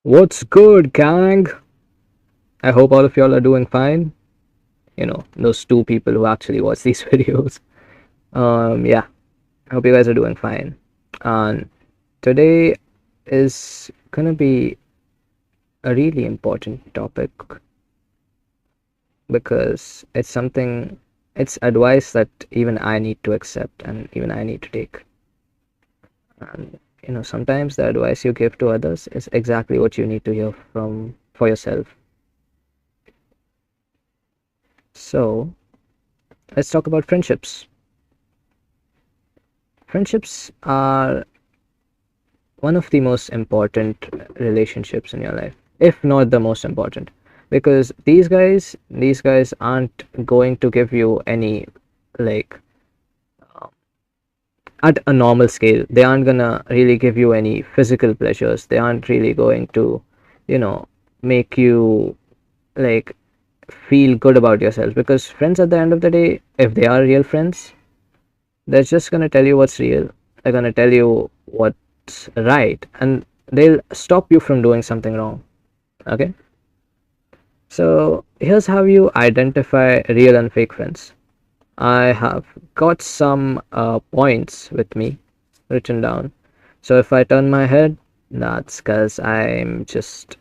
What's good, gang? I hope all of y'all are doing fine. Those two people who actually watch these videos. Yeah, I hope you guys are doing fine. And today is gonna be a really important topic because it's advice that even I need to accept and even I need to take. And sometimes the advice you give to others is exactly what you need to hear from for yourself. So, let's talk about friendships. Friendships are one of the most important relationships in your life, if not the most important, because these guys aren't going to give you any, like, at a normal scale. They aren't gonna really give you any physical pleasures. They aren't really going to, you know, make you, like, feel good about yourself, because friends, at the end of the day, if they are real friends, they're just gonna tell you what's real. They're gonna tell you what's right, and they'll stop you from doing something wrong. Okay? So here's how you identify real and fake friends. I have got some points with me written down. So if I turn my head, that's because I've just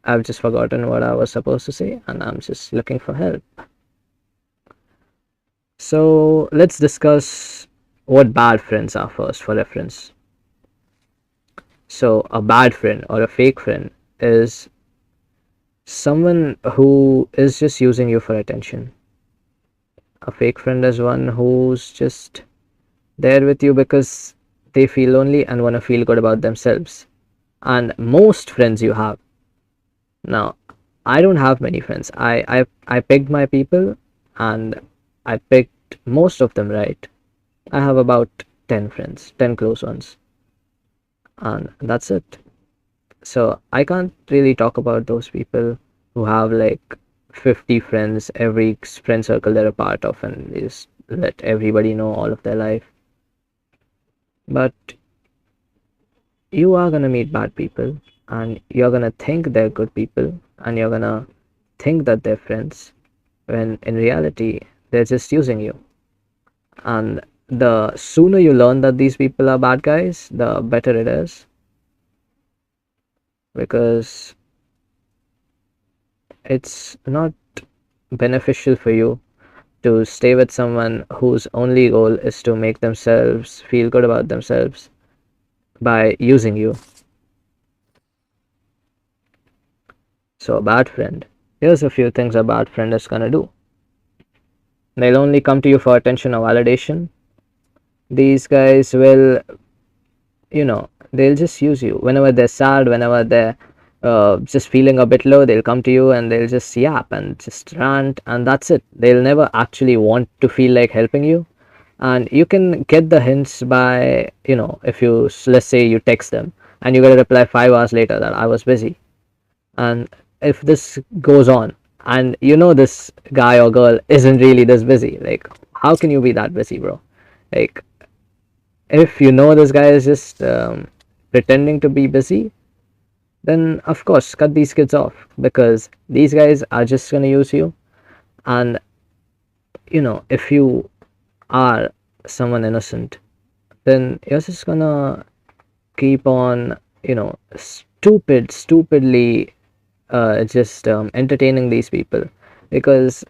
forgotten what I was supposed to say and I'm just looking for help. So let's discuss what bad friends are first for reference. So, a bad friend or a fake friend is someone who is just using you for attention. A fake friend is one who's just there with you because they feel lonely and want to feel good about themselves. And most friends you have. Now, I don't have many friends. I picked my people and I picked most of them right. I have about 10 friends, 10 close ones, and that's it. So I can't really talk about those people who have like 50 friends, every friend circle they're a part of, and they just let everybody know all of their life. But you are gonna meet bad people, and you're gonna think they're good people, and you're gonna think that they're friends, when in reality, they're just using you. And the sooner you learn that these people are bad guys, the better it is, because it's not beneficial for you to stay with someone whose only goal is to make themselves feel good about themselves by using you. So, a bad friend. Here's a few things a bad friend is gonna do. They'll only come to you for attention or validation. These guys will, they'll just use you. Whenever they're sad, whenever they're just feeling a bit low, they'll come to you and they'll just yap and just rant, and that's it. They'll never actually want to feel like helping you. And you can get the hints by, if you, let's say you text them and you get a reply 5 hours later that I was busy. And if this goes on, and this guy or girl isn't really this busy, like, how can you be that busy, bro? Like, if this guy is just pretending to be busy, then of course cut these kids off, because these guys are just going to use you. And if you are someone innocent, then you're just gonna keep on, stupidly just entertaining these people, because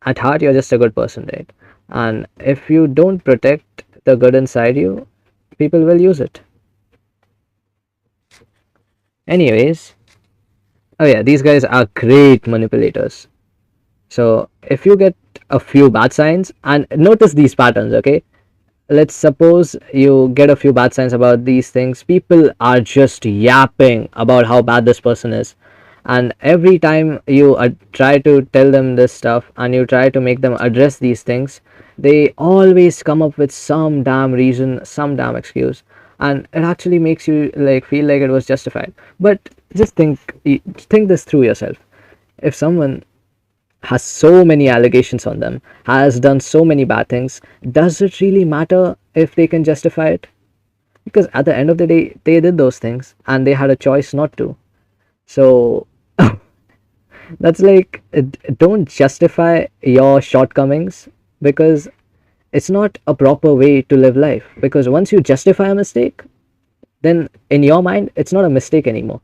at heart you're just a good person, right? And if you don't protect the good inside you, people will use it. Anyways, oh yeah, these guys are great manipulators. So if you get a few bad signs, and notice these patterns, okay? Let's suppose you get a few bad signs about these things. People are just yapping about how bad this person is, and every time you try to tell them this stuff and you try to make them address these things, they always come up with some damn reason, some damn excuse, and it actually makes you like feel like it was justified. But just think this through yourself. If someone has so many allegations on them, has done so many bad things, does it really matter if they can justify it? Because at the end of the day, they did those things and they had a choice not to. So that's like, don't justify your shortcomings, because it's not a proper way to live life. Because once you justify a mistake, then in your mind it's not a mistake anymore,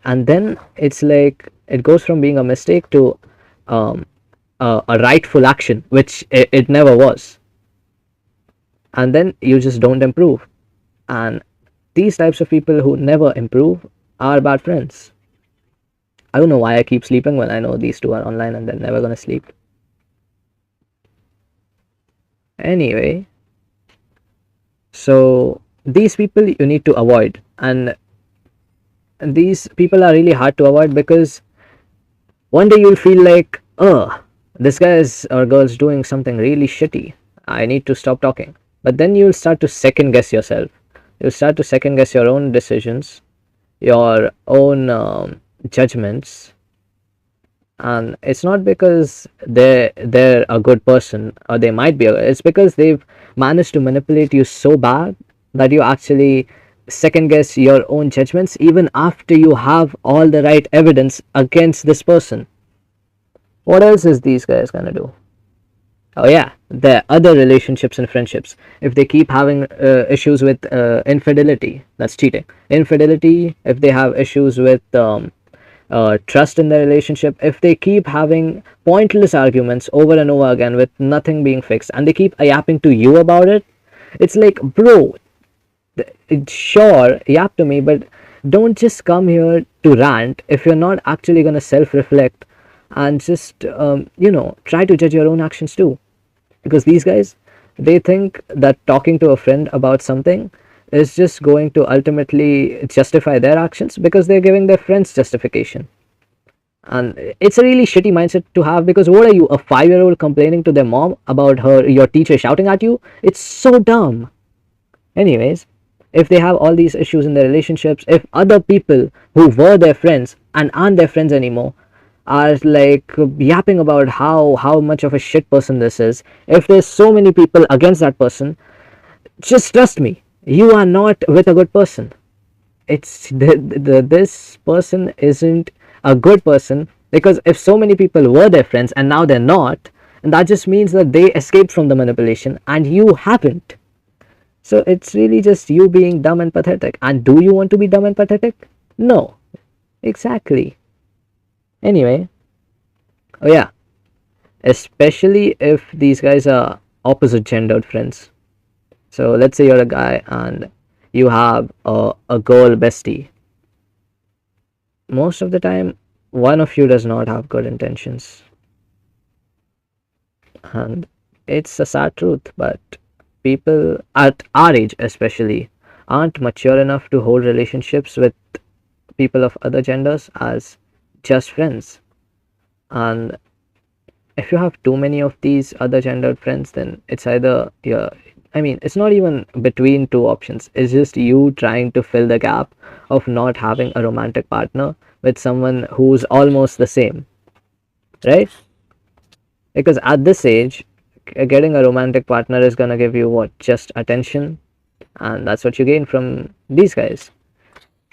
and then it's like it goes from being a mistake to um, a rightful action, which it never was. And then you just don't improve. And these types of people who never improve are bad friends. I don't know why I keep sleeping when I know these two are online and they're never gonna sleep. Anyway, so these people you need to avoid, and these people are really hard to avoid, because one day you'll feel like, oh, this guy is or girl is doing something really shitty. I need to stop talking. But then you'll start to second guess yourself. You'll start to second guess your own decisions, your own judgments, and it's not because they're a good person, or they might be it's because they've managed to manipulate you so bad that you actually second guess your own judgments even after you have all the right evidence against this person. What else is these guys gonna do? Oh yeah, the other relationships and friendships. If they keep having issues with infidelity, that's cheating. Infidelity. If they have issues with trust in their relationship, if they keep having pointless arguments over and over again with nothing being fixed, and they keep yapping to you about it, it's like, bro, sure, yap to me, but don't just come here to rant if you're not actually gonna self-reflect and just try to judge your own actions too. Because these guys, they think that talking to a friend about something is just going to ultimately justify their actions, because they're giving their friends justification. And it's a really shitty mindset to have, because what are you, a 5-year old complaining to their mom about her your teacher shouting at you? It's so dumb. Anyways, if they have all these issues in their relationships, if other people who were their friends and aren't their friends anymore are like yapping about how much of a shit person this is, if there's so many people against that person, just trust me, you are not with a good person. It's this person isn't a good person, because if so many people were their friends and now they're not, and that just means that they escaped from the manipulation and you haven't. So it's really just you being dumb and pathetic. And do you want to be dumb and pathetic? No. Exactly. Anyway, oh yeah, especially if these guys are opposite gendered friends. So let's say you're a guy and you have a girl bestie. Most of the time, one of you does not have good intentions. And it's a sad truth, but people at our age, especially, aren't mature enough to hold relationships with people of other genders as just friends. And if you have too many of these other gendered friends, then it's either you're, I mean, it's not even between two options. It's just you trying to fill the gap of not having a romantic partner with someone who's almost the same, right? Because at this age, getting a romantic partner is gonna give you what? Just attention, and that's what you gain from these guys.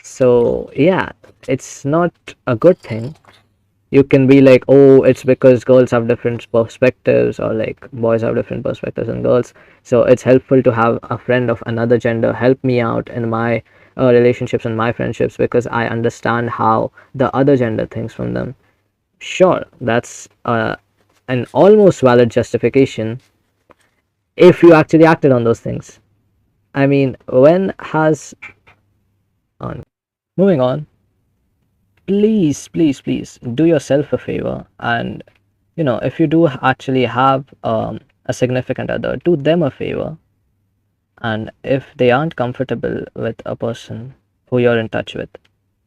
So yeah, it's not a good thing. You can be like, oh, it's because girls have different perspectives, or like boys have different perspectives than girls, so it's helpful to have a friend of another gender help me out in my relationships and my friendships, because I understand how the other gender thinks from them. Sure, that's an almost valid justification if you actually acted on those things. I mean, when has on moving on, please, please, please do yourself a favor, and if you do actually have a significant other, do them a favor. And if they aren't comfortable with a person who you're in touch with,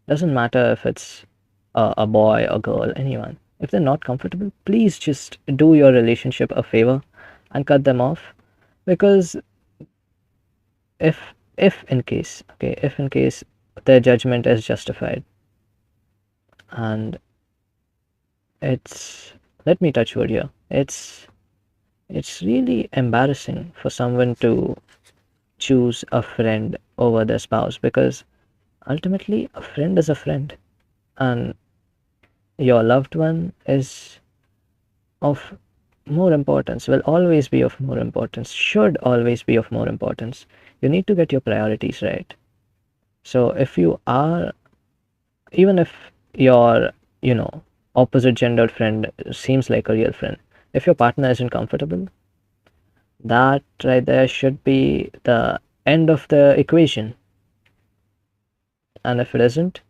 doesn't matter if it's a boy or girl, anyone, if they're not comfortable, please just do your relationship a favor and cut them off. Because if if in case their judgment is justified, and it's, let me touch wood here, it's really embarrassing for someone to choose a friend over their spouse, because ultimately a friend is a friend. and your loved one is of more importance, will always be of more importance, should always be of more importance. You need to get your priorities right. So if you are, even if your, you know, opposite gendered friend seems like a real friend, if your partner isn't comfortable, that right there should be the end of the equation. And if it isn't,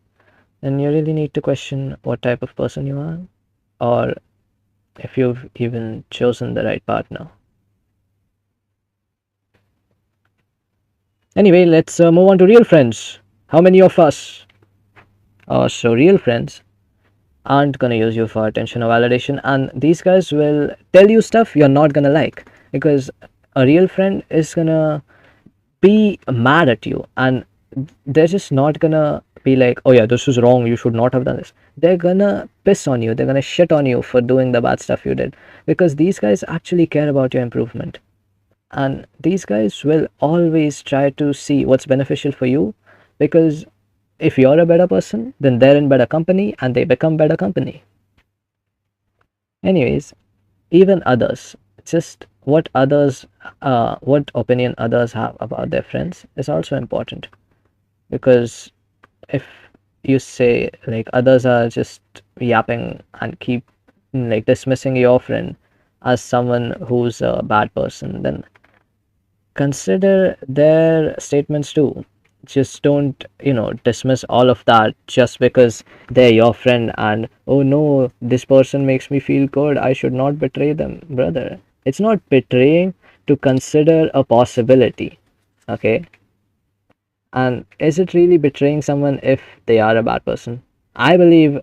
then you really need to question what type of person you are, or if you've even chosen the right partner. Anyway, let's move on to real friends. How many of us? So, real friends aren't gonna use you for attention or validation, and these guys will tell you stuff you're not gonna like, because a real friend is gonna be mad at you, and they're just not gonna be like, oh yeah, this is wrong, you should not have done this. They're gonna piss on you, they're gonna shit on you for doing the bad stuff you did, because these guys actually care about your improvement, and these guys will always try to see what's beneficial for you, because if you're a better person, then they're in better company and they become better company. Anyways, even others, just what opinion others have about their friends is also important, because if you say like others are just yapping and keep like dismissing your friend as someone who's a bad person, then consider their statements too. Just don't, dismiss all of that just because they're your friend and, oh no, this person makes me feel good, I should not betray them. Brother, it's not betraying to consider a possibility, okay? And is it really betraying someone if they are a bad person? I believe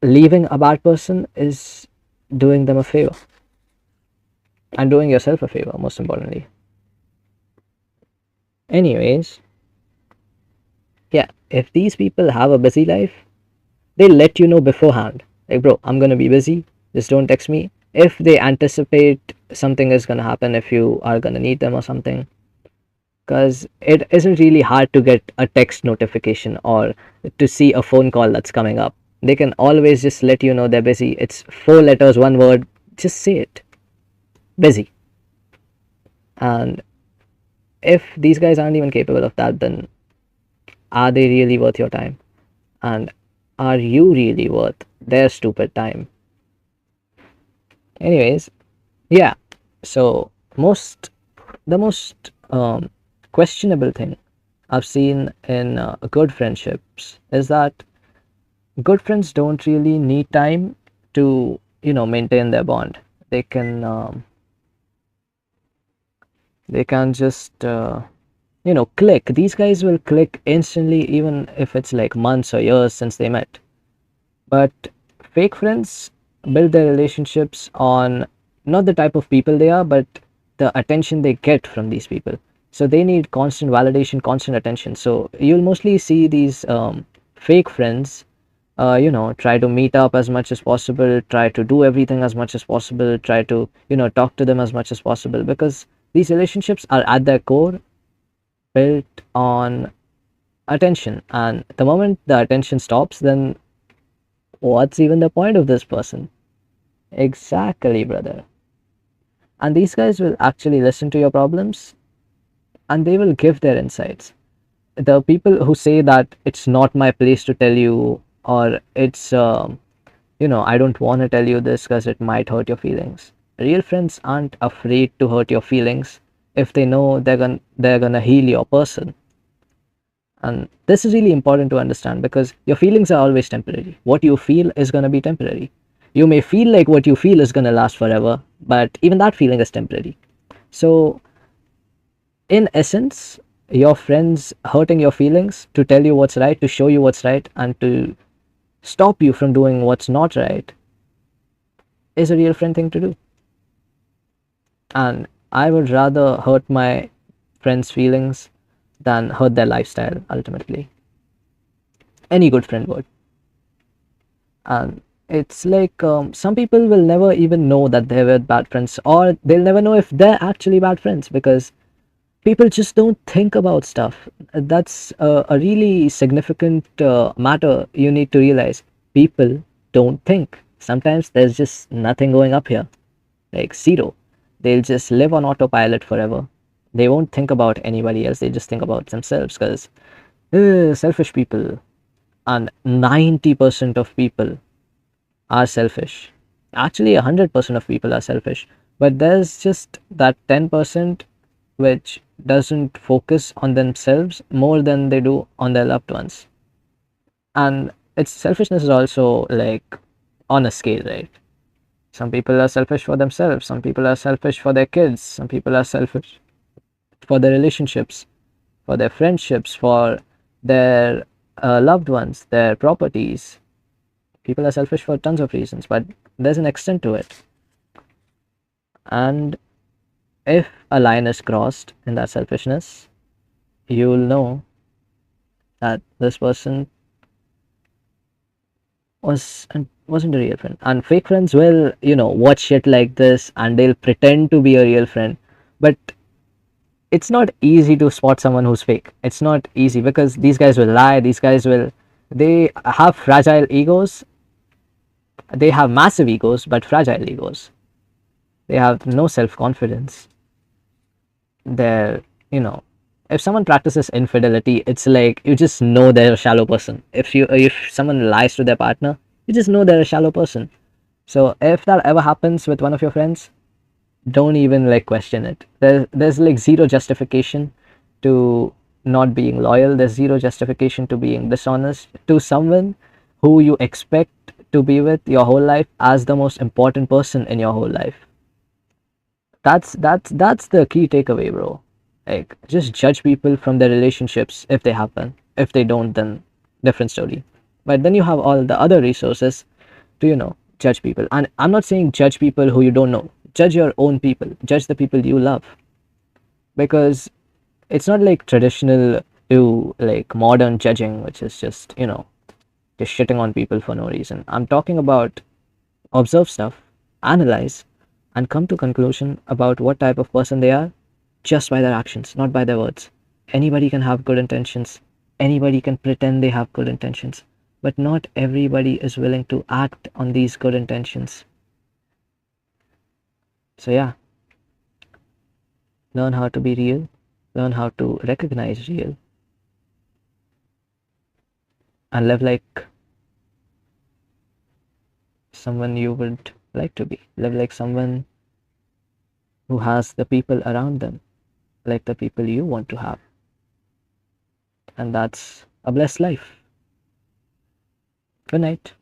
leaving a bad person is doing them a favor, and doing yourself a favor, most importantly. Anyways, yeah, if these people have a busy life, they let you know beforehand. Like, bro, I'm gonna be busy. Just don't text me. If they anticipate something is gonna happen, if you are gonna need them or something, because it isn't really hard to get a text notification or to see a phone call that's coming up. They can always just let you know they're busy. It's 4 letters, one word. Just say it. Busy. And if these guys aren't even capable of that, then are they really worth your time? And are you really worth their stupid time? Anyways, yeah. So the most questionable thing I've seen in good friendships is that good friends don't really need time to, maintain their bond. They can just click. These guys will click instantly, even if it's like months or years since they met. But fake friends build their relationships on not the type of people they are, but the attention they get from these people. So they need constant validation, constant attention. So you'll mostly see these fake friends, try to meet up as much as possible, try to do everything as much as possible, try to, talk to them as much as possible, because these relationships are at their core built on attention. And the moment the attention stops, then what's even the point of this person? Exactly, brother. And these guys will actually listen to your problems and they will give their insights. The people who say that it's not my place to tell you, or it's, I don't want to tell you this because it might hurt your feelings. Real friends aren't afraid to hurt your feelings if they know they're gonna heal your person. And this is really important to understand, because your feelings are always temporary. What you feel is going to be temporary. You may feel like what you feel is going to last forever, but even that feeling is temporary. So, in essence, your friends hurting your feelings to tell you what's right, to show you what's right, and to stop you from doing what's not right is a real friend thing to do. And I would rather hurt my friends' feelings than hurt their lifestyle ultimately. Any good friend would. And it's like some people will never even know that they were bad friends, or they'll never know if they're actually bad friends, because People just don't think about stuff. That's a really significant matter you need to realize. People don't think. Sometimes there's just nothing going up here, like zero. They'll just live on autopilot forever. They won't think about anybody else, they just think about themselves because selfish people. And 90% of people are selfish. Actually, 100% of people are selfish. But there's just that 10% which doesn't focus on themselves more than they do on their loved ones. And its selfishness is also like on a scale, right? Some people are selfish for themselves, some people are selfish for their kids, some people are selfish for their relationships, for their friendships, for their loved ones, their properties. People are selfish for tons of reasons, but there's an extent to it. And if a line is crossed in that selfishness, you'll know that this person wasn't a real friend. And fake friends will, watch shit like this and they'll pretend to be a real friend. But it's not easy to spot someone who's fake. It's not easy because these guys will lie, they have fragile egos. They have massive egos, but fragile egos. They have no self confidence. They're, you know, if someone practices infidelity, it's like you just know they're a shallow person. If someone lies to their partner, you just know they're a shallow person. So if that ever happens with one of your friends, don't even like question it. There's like zero justification to not being loyal. There's zero justification to being dishonest to someone who you expect to be with your whole life as the most important person in your whole life. That's the key takeaway, bro. Like just judge people from their relationships if they happen. If they don't, then different story. But then you have all the other resources to judge people. And I'm not saying judge people who you don't know. Judge your own people. Judge the people you love. Because it's not like traditional to like modern judging, which is just shitting on people for no reason. I'm talking about observe stuff, analyze, and come to conclusion about what type of person they are just by their actions, not by their words. Anybody can have good intentions. Anybody can pretend they have good intentions. But not everybody is willing to act on these good intentions. So yeah, learn how to be real, learn how to recognize real, and live like someone you would like to be. Live like someone who has the people around them, like the people you want to have. And that's a blessed life. Good night.